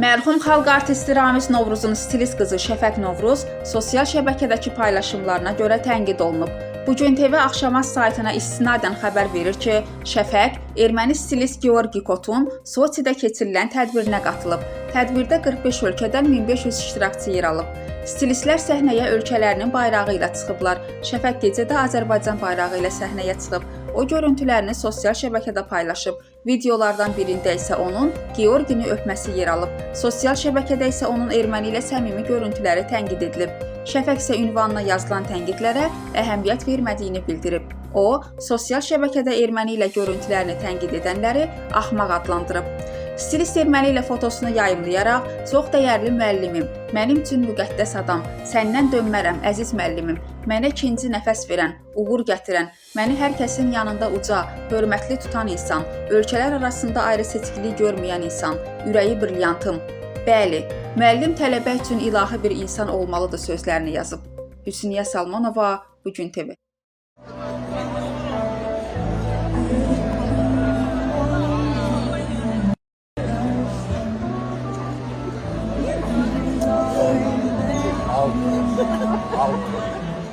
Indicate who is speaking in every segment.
Speaker 1: Mərhum xalq artisti Ramiz Novruzun stilist qızı Şəfəq Novruz sosial şəbəkədəki paylaşımlarına görə tənqid olunub. Bugün TV Axşamaz saytına istinadən xəbər verir ki, Şəfəq erməni stilist Georgi Kotun Soçidə keçirilən tədbirinə qatılıb. Tədbirdə 45 ölkədən 1500 iştirakçı yer alıb. Stilistlər səhnəyə ölkələrinin bayrağı ilə çıxıblar. Şəfəq gecədə Azərbaycan bayrağı ilə səhnəyə çıxıb. O görüntülərini sosial şəbəkədə paylaşıb. Videolardan birində isə onun Georgini öpməsi yer alıb. Sosial şəbəkədə isə onun erməni ilə səmimi görüntüləri tənqid edilib. Şəfəq isə ünvanına yazılan tənqidlərə əhəmiyyət vermədiyini bildirib. O, sosial şəbəkədə erməni ilə görüntülərini tənqid edənləri axmaq adlandırıb. Stilist erməni ilə fotosunu yayımlayaraq, çox dəyərli müəllimim, mənim üçün müqəddəs adam, səndən dönmərəm, əziz müəllimim, mənə ikinci nəfəs verən, uğur gətirən, məni hər kəsin yanında uca, hörmətli tutan insan, ölkələr arasında ayrı-seçkilik görməyən insan, ürəyi brilyantım. Bəli, müəllim tələbə üçün ilahi bir insan olmalıdır sözlərini yazıb. Hüsniyə Salmanova, Bugün TV.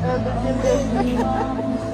Speaker 2: Öldürdüm.